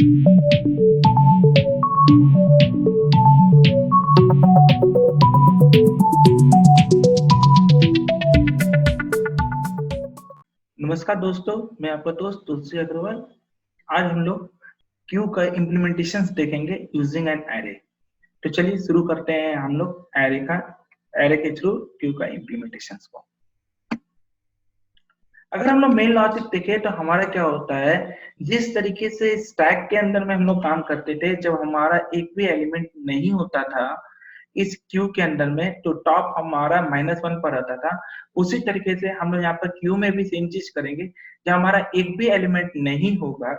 नमस्कार दोस्तों, मैं आपका दोस्त तुलसी अग्रवाल। आज हम लोग क्यू का इम्प्लीमेंटेशंस देखेंगे यूजिंग एन एरे। तो चलिए शुरू करते हैं हम लोग एरे के थ्रू क्यू का इम्प्लीमेंटेशंस को। अगर हम लोग मेन लॉजिक देखें तो हमारा क्या होता है, जिस तरीके से स्टैक के अंदर में हम लोग काम करते थे, जब हमारा एक भी एलिमेंट नहीं होता था इस क्यू के अंदर में, तो टॉप हमारा -1 पर रहता था। उसी तरीके से हम लोग यहाँ पर क्यू में भी सेम चीज करेंगे। जब हमारा एक भी एलिमेंट नहीं होगा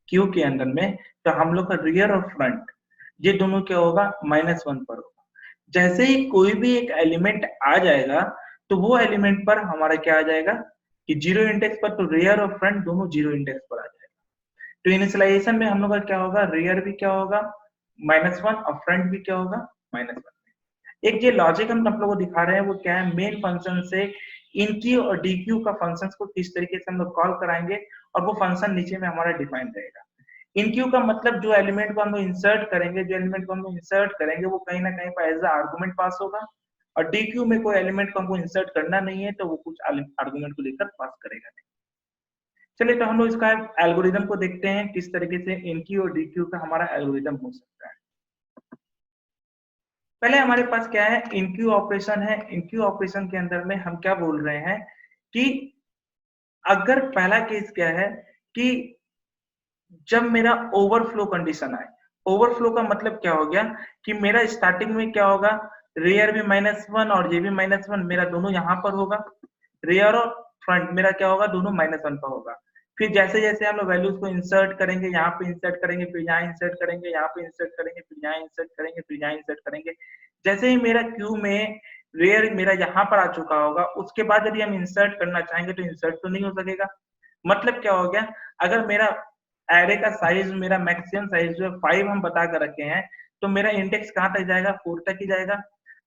क्यू के अंदर में, तो हम लोग का रियर और फ्रंट ये दोनों क्या होगा, -1 पर होगा। जैसे ही कोई भी एक एलिमेंट आ जाएगा, तो वो एलिमेंट पर हमारा क्या आ जाएगा कि जीरो इंडेक्स पर, तो रियर और फ्रंट दोनों जीरो इंडेक्स पर आ जाएगा। तो इनिशियलाइजेशन में हम लोग का क्या होगा, रियर भी क्या होगा -1 और फ्रंट भी क्या होगा -1। एक ये लॉजिक हम आप लोगों को दिखा रहे हैं, वो क्या है, मेन फंक्शन से इनक्यू और डीक्यू का फंक्शंस को किस तरीके से हम लोग कॉल कराएंगे, और वो फंक्शन नीचे में हमारा डिफाइन रहेगा। इनक्यू का मतलब जो एलिमेंट को हम लोग इंसर्ट करेंगे, वो कहीं ना कहीं पर एज आर्गुमेंट पास होगा। और डीक्यू में कोई एलिमेंट को हमको इंसर्ट करना नहीं है, तो वो कुछ आर्गुमेंट को लेकर पास करेगा नहीं। चलिए, तो हम लोग इसका एल्गोरिदम को देखते हैं, किस तरीके से इनक्यू और डीक्यू का हमारा एल्गोरिदम हो सकता है। पहले हमारे पास क्या है, इनक्यू ऑपरेशन है। इनक्यू ऑपरेशन के अंदर में हम क्या बोल रहे हैं कि अगर पहला केस क्या है कि जब मेरा ओवरफ्लो कंडीशन आए, ओवरफ्लो का मतलब क्या हो गया कि मेरा स्टार्टिंग में क्या होगा, रेयर भी -1 और ये भी -1, मेरा दोनों यहाँ पर होगा। रेयर और फ्रंट मेरा क्या होगा, दोनों -1 पर होगा। फिर जैसे जैसे हम लोग वैल्यूज को इंसर्ट करेंगे, यहाँ पे इंसर्ट करेंगे, फिर यहाँ इंसर्ट करेंगे, यहाँ पे इंसर्ट करेंगे, फिर यहाँ इंसर्ट करेंगे, फिर यहाँ इंसर्ट करेंगे। जैसे ही मेरा क्यू में रेयर मेरा यहाँ पर आ चुका होगा, उसके बाद यदि हम इंसर्ट करना चाहेंगे तो इंसर्ट तो नहीं हो सकेगा। मतलब क्या हो गया, अगर मेरा एरे का साइज, मेरा मैक्सिमम साइज जो है 5 हम बता कर रखे हैं, तो मेरा इंडेक्स कहाँ तक जाएगा, 4 तक ही जाएगा।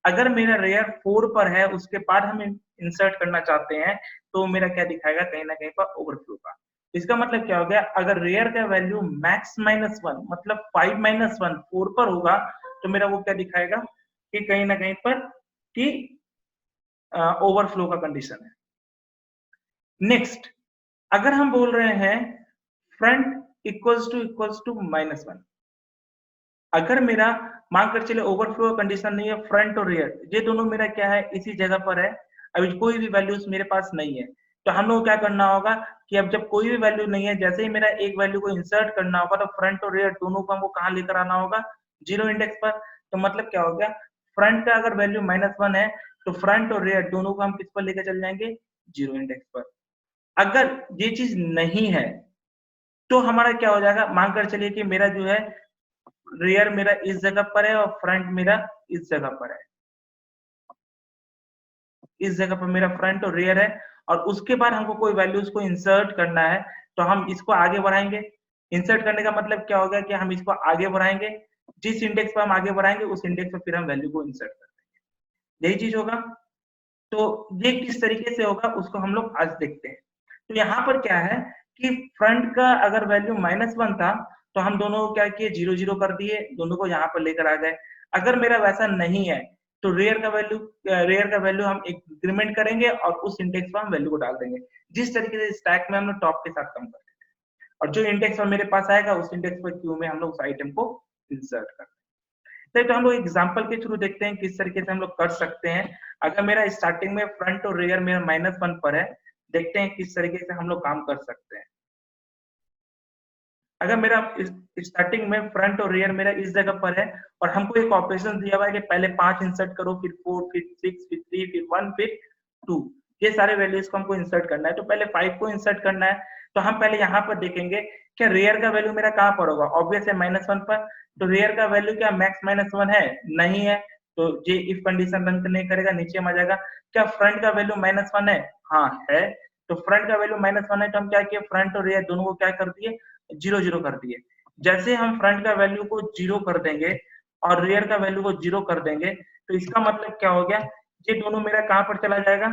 अगर मेरा रेयर 4 पर है, उसके बाद हम इंसर्ट करना चाहते हैं, तो मेरा क्या दिखाएगा, कहीं ना कहीं पर ओवरफ्लो का। इसका मतलब क्या हो गया, अगर रेयर का वैल्यू मैक्स -1 मतलब 5 -1 4 पर होगा, तो मेरा वो क्या दिखाएगा कि कहीं ना कहीं पर कि ओवरफ्लो का कंडीशन है। नेक्स्ट, अगर हम बोल रहे हैं फ्रंट इक्वल्स टू -1, अगर मेरा मान कर चले ओवरफ्लो कंडीशन नहीं है, फ्रंट और रियर ये दोनों मेरा क्या है, इसी जगह पर है। अभी कोई भी वैल्यूज मेरे पास नहीं है, तो हम लोग क्या करना होगा कि अब जब कोई भी वैल्यू नहीं है, जैसे ही मेरा एक वैल्यू को इंसर्ट करना होगा, तो फ्रंट और रियर दोनों को हमको कहाँ लेकर आना होगा, जीरो इंडेक्स पर। तो मतलब क्या हो गया, फ्रंट का अगर वैल्यू -1 है, तो फ्रंट और रियर दोनों को हम किस पर लेकर चल जाएंगे, जीरो इंडेक्स पर। अगर ये चीज नहीं है, तो हमारा क्या हो जाएगा, मान कर चलिए कि मेरा जो है रियर मेरा इस जगह पर है और फ्रंट मेरा इस जगह पर है। इस जगह पर मेरा फ्रंट और रियर है, और उसके बाद हमको कोई वैल्यूज को इंसर्ट करना है, तो हम इसको आगे बढ़ाएंगे। इंसर्ट करने का मतलब क्या होगा कि हम इसको आगे बढ़ाएंगे, जिस इंडेक्स पर हम आगे बढ़ाएंगे उस इंडेक्स पर फिर हम वैल्यू को इंसर्ट कर देंगे। यही चीज होगा। तो ये किस तरीके से होगा उसको हम लोग आज देखते हैं। तो यहाँ पर क्या है कि फ्रंट का अगर वैल्यू -1 था, तो हम दोनों को क्या किए, 0 0 कर दिए, दोनों को यहाँ पर लेकर आ गए। अगर मेरा वैसा नहीं है, तो रेयर का वैल्यू हम इंक्रीमेंट करेंगे और उस इंडेक्स पर हम वैल्यू को डाल देंगे, जिस तरीके से स्टैक में हम लोग टॉप के साथ काम करते हैं। और जो इंडेक्स पर मेरे पास आएगा, उस इंडेक्स पर क्यू में हम लोग उस आइटम को इंसर्ट करते हैं। तो हम लोग एग्जांपल के थ्रू देखते हैं किस तरीके से हम लोग कर सकते हैं। अगर मेरा स्टार्टिंग में फ्रंट और रियर मेरा -1 पर है, देखते हैं किस तरीके से हम लोग काम कर सकते हैं। अगर मेरा स्टार्टिंग में फ्रंट और रियर मेरा इस जगह पर है, और हमको एक ऑपरेशन दिया हुआ है कि पहले 5 इंसर्ट करो, फिर 4, फिर 6, फिर 3, फिर 1, फिर 2, ये सारे वैल्यूज को हमको इंसर्ट करना है। तो पहले 5 को इंसर्ट करना है, तो हम पहले यहाँ पर देखेंगे क्या रेयर का वैल्यू मेरा कहाँ पर होगा, ऑब्वियस है -1 पर। तो रेयर का वैल्यू क्या मैक्स -1 है, नहीं है, तो ये इफ कंडीशन रन नहीं करेगा, नीचे में आ जाएगा। क्या फ्रंट का वैल्यू -1 है, हाँ है। तो फ्रंट का वैल्यू -1 है, तो हम क्या किए, फ्रंट और रियर दोनों को क्या कर दिए, 0 0 कर दिए। जैसे हम फ्रंट का वैल्यू को 0 कर देंगे और रियर का वैल्यू को 0 कर देंगे, तो इसका मतलब क्या हो गया, ये दोनों मेरा कहाँ पर चला जाएगा,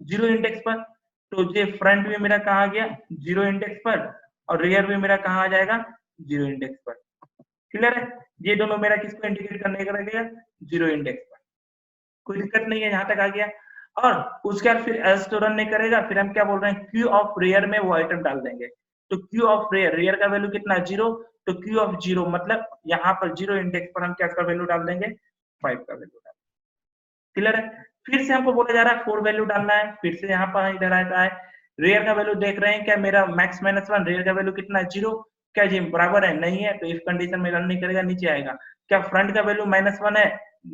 0 इंडेक्स पर। तो ये फ्रंट में मेरा कहाँ आ गया, 0 इंडेक्स पर, और रेयर भी मेरा कहाँ आ जाएगा, 0 इंडेक्स पर। क्लियर है? ये दोनों मेरा किसको इंडिकेट करने का रहेगा, 0 इंडेक्स पर। कोई दिक्कत नहीं है, यहाँ तक आ गया। और उसके बाद फिर एल्स तो रन नहीं करेगा, फिर हम क्या बोल रहे हैं, क्यू ऑफ रेयर में वो आइटम डाल देंगे। तो क्यू ऑफ रेयर, रेयर का वैल्यू कितना, 0, तो क्यू ऑफ 0 मतलब यहाँ पर 0 इंडेक्स पर हम क्या का वैल्यू डाल देंगे, 5 का वैल्यू डाल। क्लियर है? फिर से हमको बोला जा रहा है 4 वैल्यू डालना है, फिर से यहाँ पर इधर आता है, रेयर का वैल्यू देख रहे हैं क्या, मेरा मैक्स माइनस 1, रेयर का वैल्यू कितना है, 0, क्या जी बराबर है, नहीं है, तो इस कंडीशन में रन नहीं करेगा, नीचे आएगा। क्या फ्रंट का वैल्यू -1 है,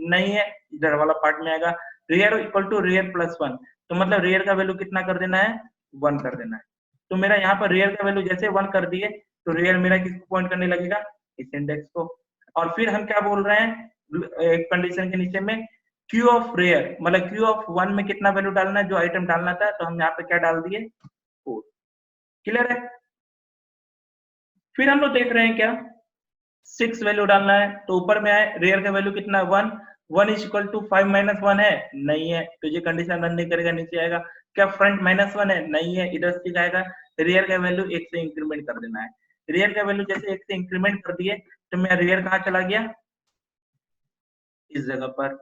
नहीं है, इधर वाला पार्ट में आएगा। Rear equal to rear plus 1, तो मतलब रेयर का वैल्यू कितना कर देना है, 1 कर देना है। तो मेरा यहाँ पर रेयर का वैल्यू जैसे 1 कर दिए, तो रेयर मेरा किसको पॉइंट करने लगेगा, इस इंडेक्स को। और फिर हम क्या बोल रहे हैं एक कंडीशन के नीचे में, क्यू ऑफ रेयर मतलब क्यू ऑफ 1 में कितना वैल्यू डालना है, जो आइटम डालना था, तो हम यहाँ पे क्या डाल दिए, 4। क्लियर है? फिर हम लोग देख रहे हैं क्या, 6 वैल्यू डालना है, तो ऊपर में आए, रेयर का वैल्यू कितना है, 1, 1 इज इक्वल टू 5 माइनस 1 है, नहीं है, तो ये कंडीशन रन नहीं करेगा, नीचे आएगा। क्या फ्रंट -1 है, नहीं है, इधर से आएगा। रेयर का वैल्यू 1 से इंक्रीमेंट कर देना है। रेयर का वैल्यू जैसे 1 से इंक्रीमेंट कर दिए, तो मेरा रेयर कहाँ चला गया, इस जगह पर,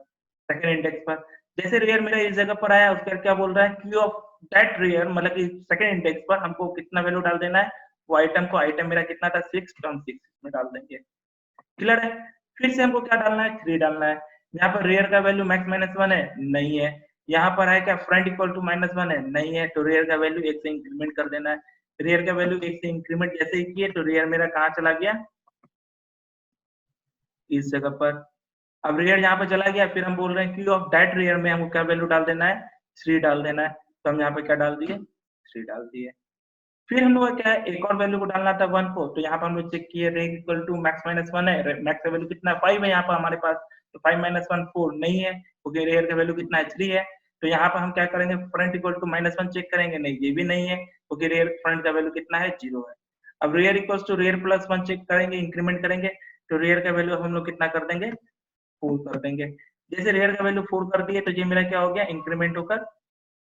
सेकंड इंडेक्स पर। जैसे रेयर मेरा इस जगह पर आया, उसके बाद क्या बोल रहा है, क्यू ऑफ दैट रेयर मतलब कि सेकंड इंडेक्स पर हमको कितना वैल्यू डाल देना है, वो आइटम को, आइटम मेरा कितना था, 6, तो हम 6 में डाल देंगे। क्लियर है? फिर से हमको क्या डालना है, 3 डालना है। यहाँ पर रेयर का वैल्यू मैक्स -1 है, नहीं है। यहाँ पर है क्या, फ्रंट इक्वल टू -1 है, नहीं है, तो रेयर का वैल्यू 1 से इंक्रीमेंट कर देना है। रेयर का वैल्यू 1 से इंक्रीमेंट जैसे ही किए, तो रेयर मेरा कहाँ चला गया, इस जगह पर। अब रेयर यहाँ पे चला गया, फिर हम बोल रहे हैं क्यू ऑफ दैट रेयर में हमको क्या वैल्यू डाल देना है, 3 डाल देना है। तो हम यहाँ पे क्या डाल दिए, 3 डाल दिए। फिर हम लोग क्या है, एक और वैल्यू को डालना था 1 को, तो यहाँ पर हम लोग चेक किए, रेयर इक्वल टू मैक्स -1 है, मैक्स का वैल्यू कितना है, 5 है यहाँ पर हमारे पास, तो 5 - 1 4 नहीं है, क्योंकि रेयर का वैल्यू कितना है, 3 है। तो यहाँ पर हम क्या करेंगे, फ्रंट इक्वल टू -1 चेक करेंगे, नहीं ये भी नहीं है, क्योंकि रेयर फ्रंट का वैल्यू कितना है, 0 है। अब rear equal to rear plus 1 check करेंगे, इंक्रीमेंट करेंगे, तो रेयर का वैल्यू हम लोग कितना कर देंगे, 4 कर देंगे। जैसे रेयर का वैल्यू 4 कर दिए, तो ये मेरा क्या हो गया, इंक्रीमेंट होकर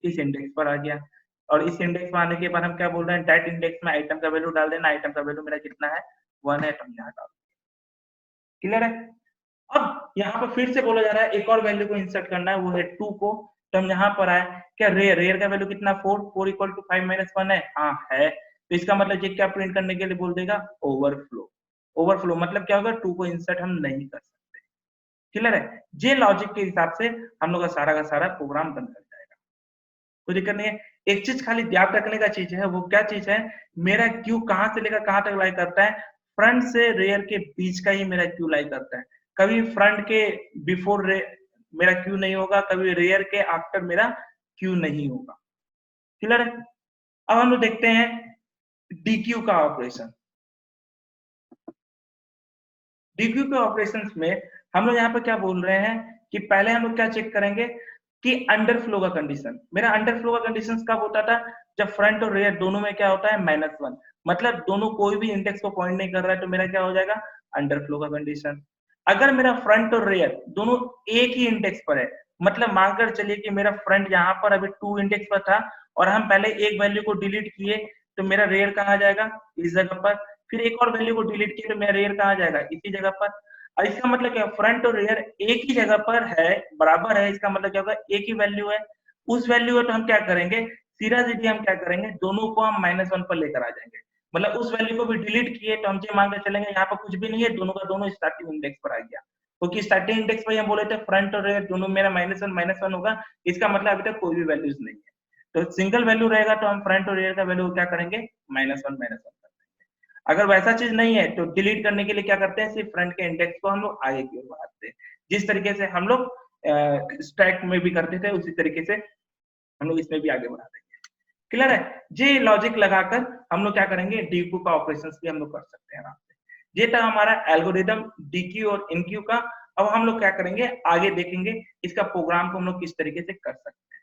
इस इंडेक्स पर आ गया। और इस इंडेक्स में आने के बाद हम क्या बोल रहे हैं, दैट इंडेक्स में आइटम का वैल्यू डाल देना, आइटम का वैल्यू मेरा कितना है, 1 है, तो हम यहाँ डाल। क्लियर है? अब यहाँ पर फिर से बोला जा रहा है एक और वैल्यू को इंसर्ट करना है, वो है 2 को। तो हम यहाँ पर आए, क्या रेयर, रेयर का वैल्यू कितना, 4, 4 इक्वल टू 5 - 1 है, हाँ है। तो इसका मतलब ये क्या प्रिंट करने के लिए बोल देगा, ओवरफ्लो। ओवरफ्लो मतलब क्या होगा, 2 को इंसर्ट हम नहीं कर सकते। क्लियर है? ये लॉजिक के हिसाब से हम लोग का सारा प्रोग्राम बन कर जाएगा, कोई दिक्कत नहीं है। एक चीज खाली ध्यान रखने का चीज है, वो क्या चीज है, मेरा क्यू कहां से लेकर कहां तक लाई करता है, फ्रंट से रेयर के बीच का ही मेरा क्यू लाई करता है। कभी फ्रंट के बिफोर मेरा क्यू नहीं होगा, कभी रेयर के आफ्टर मेरा क्यू नहीं होगा। क्लियर है? अब हम लोग देखते हैं डीक्यू का ऑपरेशन। डीक्यू के ऑपरेशंस में हम लोग यहाँ पे क्या बोल रहे हैं कि पहले हम लोग क्या चेक करेंगे कि अंडरफ्लो का कंडीशन। मेरा अंडरफ्लो का कंडीशन कब होता था, जब फ्रंट और रेयर दोनों में क्या होता है, -1, मतलब दोनों कोई भी इंडेक्स को पॉइंट नहीं कर रहा है, तो मेरा क्या हो जाएगा, अंडरफ्लो का कंडीशन। अगर मेरा फ्रंट और रेयर दोनों एक ही इंडेक्स पर है, मतलब मानकर चलिए कि मेरा फ्रंट यहाँ पर अभी 2 इंडेक्स पर था, और हम पहले एक वैल्यू को डिलीट किए, तो मेरा रेयर कहाँ जाएगा, इस जगह पर। फिर एक और वैल्यू को डिलीट किए, तो मेरा रेयर कहाँ जाएगा, इसी जगह पर। और इसका मतलब क्या, फ्रंट और रेयर एक ही जगह पर है, बराबर है, इसका मतलब क्या होगा, एक ही वैल्यू है। उस वैल्यू है, तो हम क्या करेंगे, सीधा सीधी हम क्या करेंगे, दोनों को हम -1 पर लेकर आ जाएंगे। मतलब उस वैल्यू को भी डिलीट किए, तो हम ये मान के चलेंगे यहाँ पर कुछ भी नहीं है, दोनों का दोनों स्टार्टिंग इंडेक्स पर आ गया। क्योंकि स्टार्टिंग इंडेक्स पर हम बोले थे फ्रंट और रेयर दोनों मेरा -1 होगा, इसका मतलब अभी तक कोई भी वैल्यूज नहीं है। तो सिंगल वैल्यू रहेगा, तो हम फ्रंट और रेयर का वैल्यू क्या करेंगे, -1 कर देंगे। अगर वैसा चीज नहीं है, तो डिलीट करने के लिए क्या करते हैं, सिर्फ फ्रंट के इंडेक्स को हम लोग आगे की ओर बढ़ाते हैं। जिस तरीके से हम लोग स्टैक में भी करते थे, उसी तरीके से हम लोग इसमें भी आगे बढ़ा देंगे। क्लियर है? ये लॉजिक लगाकर हम लोग क्या करेंगे, डीक्यू का ऑपरेशंस भी हम लोग कर सकते हैं आराम से। ये था हमारा एल्गोरिदम डीक्यू और इनक्यू का। अब हम लोग क्या करेंगे, आगे देखेंगे इसका प्रोग्राम को हम लोग किस तरीके से कर सकते हैं।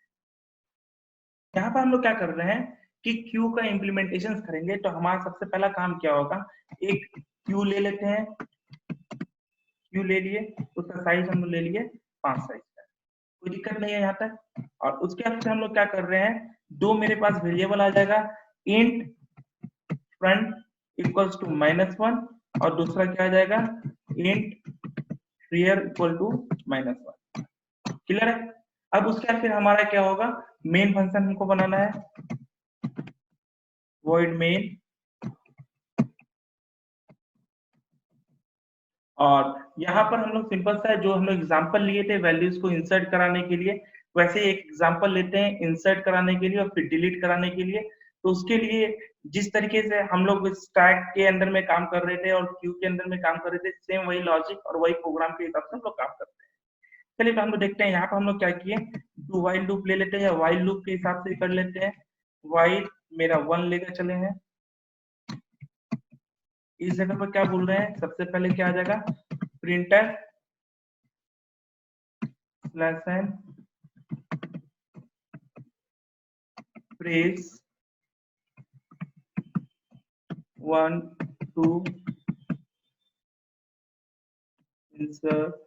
यहाँ पर हम लोग क्या कर रहे हैं कि क्यू का इम्प्लीमेंटेशन करेंगे, तो हमारा सबसे पहला काम क्या होगा, एक क्यू ले लेते हैं, क्यू ले लिए, उसका साइज हम लोग ले लिए 5 साइज का, कोई दिक्कत नहीं है यहाँ तक। और उसके बाद हम लोग क्या कर रहे हैं, दो मेरे पास वेरिएबल आ जाएगा, इंट फ्रंट इक्वल्स टू -1 और दूसरा क्या आ जाएगा int rear equal to -1। Clear है? अब उसके बाद फिर हमारा क्या होगा, मेन फंक्शन हमको बनाना है, void main, और यहाँ पर हम लोग सिंपल सा जो हम लोग एग्जांपल लिए थे वैल्यूज को इंसर्ट कराने के लिए, वैसे एक एग्जांपल लेते हैं इंसर्ट कराने के लिए और फिर डिलीट कराने के लिए। तो उसके लिए जिस तरीके से हम लोग स्टैक के अंदर में काम कर रहे थे और क्यू के अंदर में काम कर रहे थे, सेम वही लॉजिक और वही प्रोग्राम के हिसाब से हम लोग काम करते हैं। चलिए तो हम लोग देखते हैं यहाँ पर हम लोग क्या किए, डू व्हाइल लूप ले लेते हैं, व्हाइल लूप के हिसाब से कर लेते हैं। व्हाइल मेरा 1 लेकर चले हैं, इस जगह पर क्या बोल रहे हैं, सबसे पहले क्या आ जाएगा, printer slash n press 1 2 insert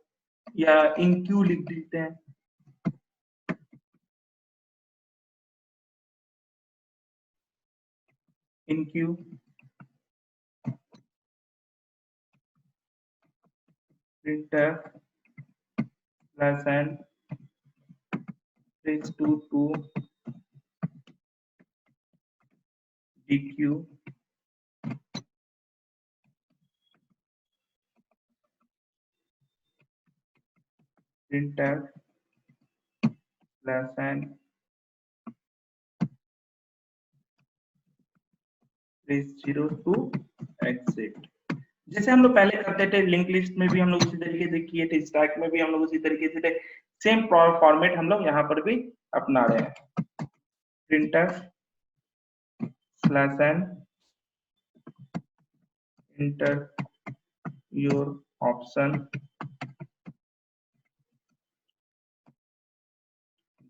या इन क्यू लिख देते हैं, enqueue printer slash n press 2 2 dq printer slash n press 0 to exit. जैसे हम लोग पहले करते थे, लिंक लिस्ट में भी हम लोग उसी तरीके से किए थे, स्टैक में भी हम लोग उसी तरीके से थे, सेम फॉर्मेट हम लोग यहाँ पर भी अपना रहे हैं। Printf slash n enter your option,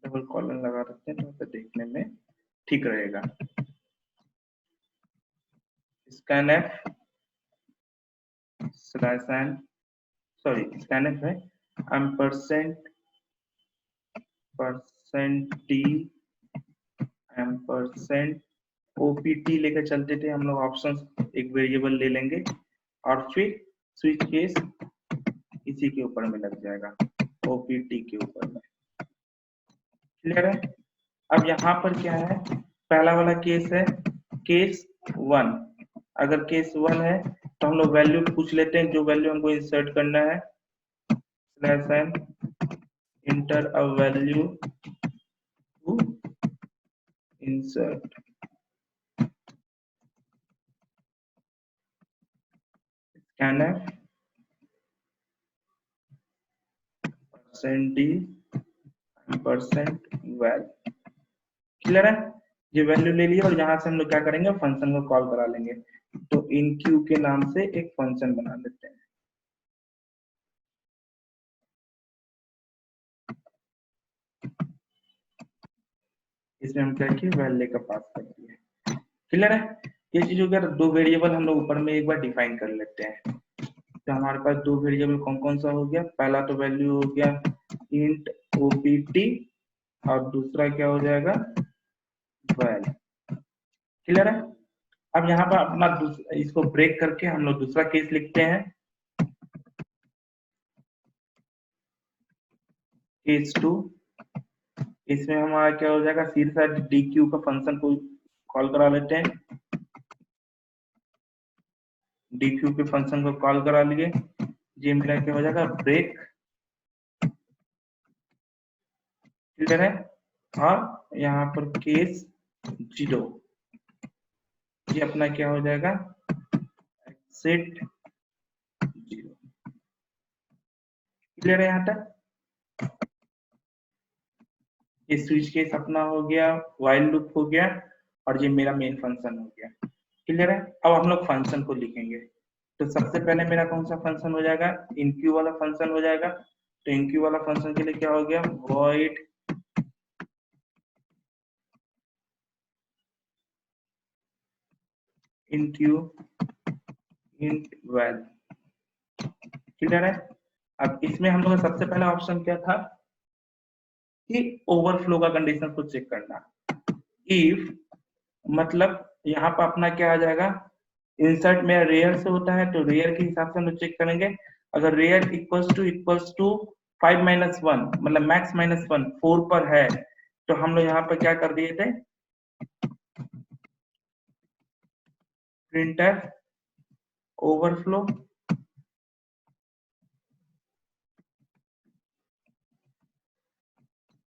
double colon लगा देते हैं तो देखने में ठीक रहेगा। Scanf slash n, sorry scanf है, एम्परसेंट %t एम्परसेंट opt लेकर चलते थे हम लोग, ऑप्शंस एक वेरिएबल ले लेंगे और फिर स्विच केस इसी के ऊपर में लग जाएगा, opt के ऊपर में। क्लियर है? अब यहाँ पर क्या है, पहला वाला केस है केस 1। अगर केस 1 है तो हम लोग वैल्यू पूछ लेते हैं, जो वैल्यू हमको इंसर्ट करना है, slash n enter a value to insert, scanf %d %val। Clear है? ये वैल्यू ले लिया और यहाँ से हम लोग क्या करेंगे, फंक्शन को कॉल करा लेंगे। तो इन क्यू के नाम से एक फंक्शन बना लेते हैं। इसमें हम क्या किए, वैल्यू का पास कर दिए। क्लियर है? ये चीज हो गया। दो वेरिएबल हम लोग ऊपर में एक बार डिफाइन कर लेते हैं। तो हमारे पास दो वेरिएबल कौन कौन सा हो गया, पहला तो वैल्यू हो गया इंट opt और दूसरा क्या हो जाएगा, val। क्लियर है? अब यहाँ पर अपना इसको ब्रेक करके हम लोग दूसरा केस लिखते हैं, केस 2। इसमें हमारा क्या हो जाएगा, सीधा dq का फंक्शन को कॉल करा लेते हैं, dq के फंक्शन को कॉल करा लिए, ये मेरा क्या हो जाएगा, ब्रेक। क्लियर है? और यहाँ पर केस 0, ये अपना क्या हो जाएगा, एक्सिट 0। क्लियर है यहाँ तक? ये स्विच केस अपना हो गया, व्हाइल लूप हो गया और ये मेरा मेन फंक्शन हो गया। क्लियर है? अब हम लोग फंक्शन को लिखेंगे। तो सबसे पहले मेरा कौन सा फंक्शन हो जाएगा, इनक्यू वाला फंक्शन हो जाएगा। तो इनक्यू वाला फंक्शन के लिए क्या हो गया, void इनक्यू इंट val। क्लियर है? अब इसमें हम लोग का सबसे पहला ऑप्शन क्या था कि ओवरफ्लो का कंडीशन को चेक करना। इफ मतलब यहाँ पर अपना क्या आ जाएगा, इंसर्ट में रेयर से होता है तो रेयर के हिसाब से हम लोग चेक करेंगे। अगर रेयर इक्वल्स टू 5 - 1 मतलब मैक्स -1 4 पर है तो हम लोग यहाँ पर क्या कर दिए थे, प्रिंटर ओवरफ्लो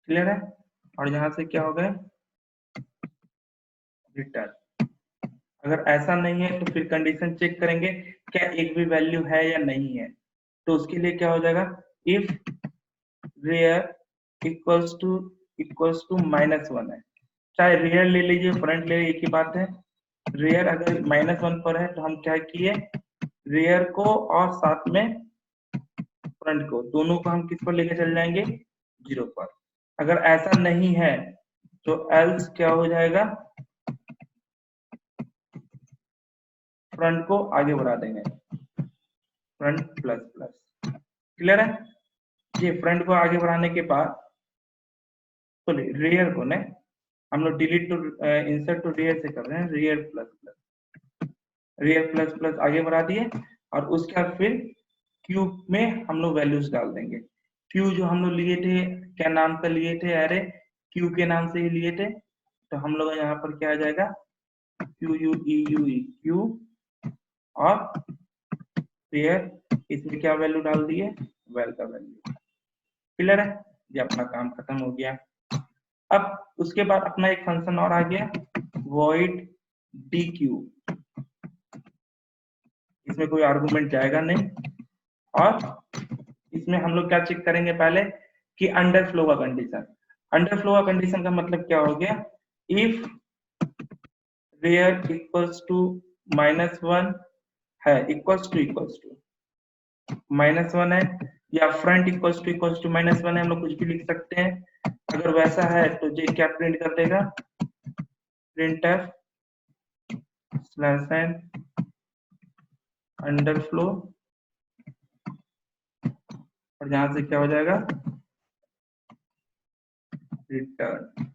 क्लियर है, और यहाँ से क्या हो गया रिटर्न। अगर ऐसा नहीं है तो फिर कंडीशन चेक करेंगे क्या एक भी वैल्यू है या नहीं है, तो उसके लिए क्या हो जाएगा, इफ रेयर इक्वल्स टू -1 है, चाहे रेयर ले लीजिए फ्रंट ले लीजिए, एक ही बात है। रेयर अगर -1 पर है तो हम क्या किए, रेयर को और साथ में फ्रंट को दोनों को हम किस पर लेके चल जाएंगे, 0 पर। अगर ऐसा नहीं है तो एल्स क्या हो जाएगा, फ्रंट को आगे बढ़ा देंगे, फ्रंट प्लस प्लस। क्लियर है, ये फ्रंट को आगे बढ़ाने के बाद तो रेयर को ने हम लोग delete to insert to rear से कर रहे हैं, rear plus plus, rear plus plus आगे बढ़ा दिए, और उसके बाद फिर क्यू में हम लोग वैल्यूज डाल देंगे। क्यू जो हम लोग लिए थे, क्या नाम का लिए थे, अरे क्यू के नाम से ही लिए थे, तो हम लोग यहाँ पर क्या आ जाएगा, Q U E U E Q, और रेयर इसमें क्या वैल्यू डाल दिए, वेल का वैल्यू। क्लियर है, ये अपना काम खत्म हो गया। अब उसके बाद अपना एक फंक्शन और आ गया, void dq, इसमें कोई आर्गुमेंट जाएगा नहीं, और इसमें हम लोग क्या चेक करेंगे पहले कि अंडरफ्लो का कंडीशन। अंडरफ्लो का कंडीशन का मतलब क्या हो गया, इफ रेयर इक्वल्स टू -1 है, इक्वल्स टू -1 है, या फ्रंट इक्वल्स टू -1 है, हम लोग कुछ भी लिख सकते हैं। अगर वैसा है तो ये क्या प्रिंट कर देगा, प्रिंटफ /n अंडरफ्लो, और यहां से क्या हो जाएगा, रिटर्न।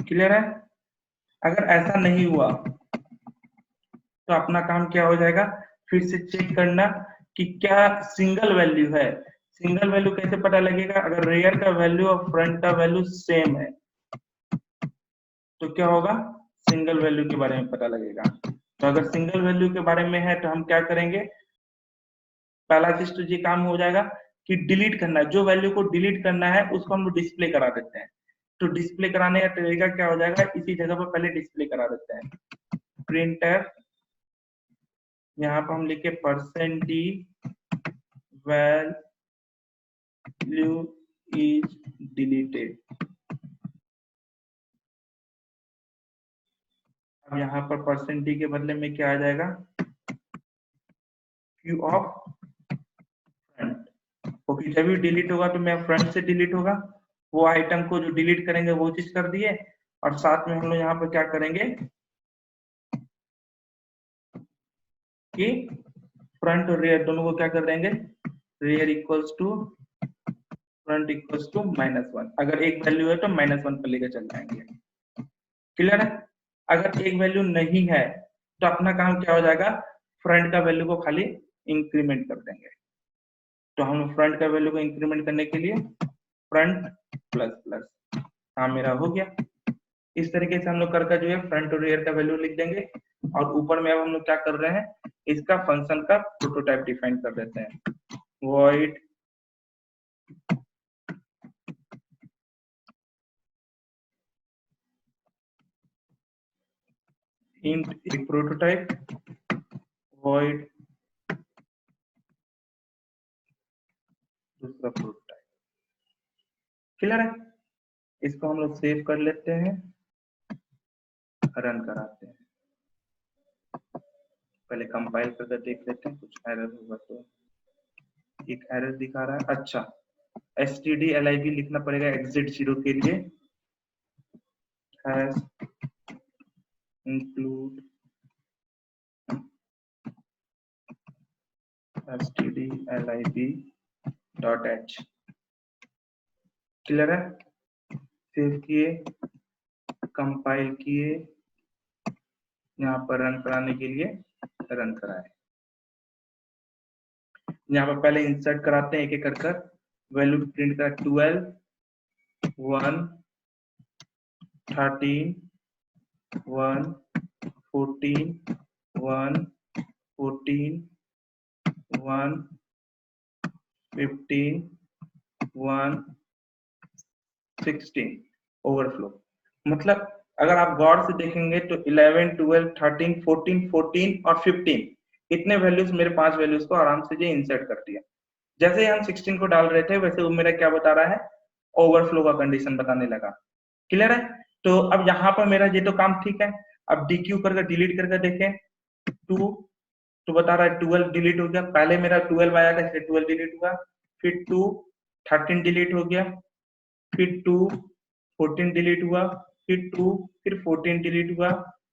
क्लियर है, अगर ऐसा नहीं हुआ तो अपना काम क्या हो जाएगा, फिर से चेक करना कि क्या सिंगल वैल्यू है। सिंगल वैल्यू कैसे पता लगेगा, अगर रेयर का वैल्यू और फ्रंट का वैल्यू सेम है तो क्या होगा, सिंगल वैल्यू के बारे में पता लगेगा। तो अगर सिंगल वैल्यू के बारे में है तो हम क्या करेंगे, पहला चीज तो ये काम हो जाएगा कि डिलीट करना है, जो वैल्यू को डिलीट करना है उसको हम लोग डिस्प्ले करा देते हैं। तो डिस्प्ले कराने का तरीका क्या हो जाएगा, इसी जगह पर पहले डिस्प्ले करा देते हैं, प्रिंटर, यहाँ पर हम लिखे %d वैल्यू इज डिलीटेड। अब यहाँ पर %d के बदले में क्या आ जाएगा, क्यू ऑफ फ्रंट, क्योंकि जब भी डिलीट होगा तो मैं फ्रंट से डिलीट होगा, वो आइटम को जो डिलीट करेंगे वो चीज कर दिए, और साथ में हम लोग यहाँ पर क्या करेंगे कि फ्रंट और रेयर दोनों को क्या कर देंगे, rear equals to front equals to -1, अगर एक वैल्यू है तो -1 पर लेकर चल जाएंगे। क्लियर है, अगर एक वैल्यू नहीं है तो अपना काम क्या हो जाएगा, फ्रंट का वैल्यू को खाली इंक्रीमेंट कर देंगे। तो हम फ्रंट का वैल्यू को इंक्रीमेंट करने के लिए फ्रंट प्लस प्लस, हाँ मेरा हो गया। इस तरीके से हम लोग कर जो है फ्रंट और रियर का वैल्यू लिख देंगे, और ऊपर में अब हम लोग क्या कर रहे हैं, इसका फंक्शन का प्रोटोटाइप डिफाइन कर देते हैं, void int एक प्रोटोटाइप, void दूसरा प्रोटोटाइप। क्लियर है, इसको हम लोग सेव कर लेते हैं, रन कराते हैं, पहले कंपाइल करके देख लेते हैं, कुछ एरर होगा तो। एक एरर दिखा रहा है, अच्छा stdlib लिखना पड़ेगा exit 0 के लिए, has include stdlib.h। क्लियर है, सेव किए, कंपाइल किए, यहाँ पर रन कराने के लिए रन कराए। यहाँ पर पहले इंसर्ट कराते हैं एक एक कर वैल्यू प्रिंट करा 12 1 13 1 14 1 14 1 15 1 16 ओवरफ्लो। मतलब अगर आप गौर से देखेंगे तो 11 12 13 14 14 और 15 इतने वैल्यूज, मेरे 5 वैल्यूज को आराम से ये इंसर्ट कर दिया। जैसे ही हम 16 को डाल रहे थे वैसे वो मेरा क्या बता रहा है, ओवरफ्लो का कंडीशन बताने लगा। क्लियर है? तो अब यहाँ पर मेरा ये तो काम ठीक है। अब डीक्यू करके डिलीट करके देखें 2 तो बता रहा है 12 डिलीट हो गया। पहले मेरा 12 आया था इसलिए 12 डिलीट हुआ, फिर 2 13 डिलीट हो गया, फिर 2 14 डिलीट हुआ, फिर 2 फिर 14 डिलीट हुआ,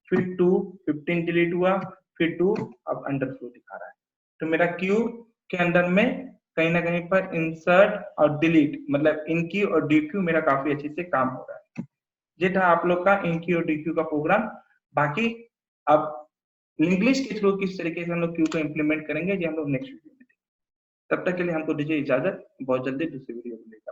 फिर 2 15 डिलीट हुआ, फिर 2 अब अंडरफ्लो दिखा रहा है। तो मेरा क्यू के अंदर में कहीं ना कहीं पर इंसर्ट और डिलीट मतलब इनक्यू और डीक्यू मेरा काफी अच्छे से काम हो रहा है। ये था आप लोग का इनक्यू और डीक्यू का प्रोग्राम। बाकी अब इंग्लिश के थ्रू किस तरीके से हम लोग क्यू को इम्प्लीमेंट करेंगे ये हम लोग नेक्स्ट वीडियो में। तब तक के लिए हमको दीजिए इजाजत, बहुत जल्दी दूसरी वीडियो मिलेगा।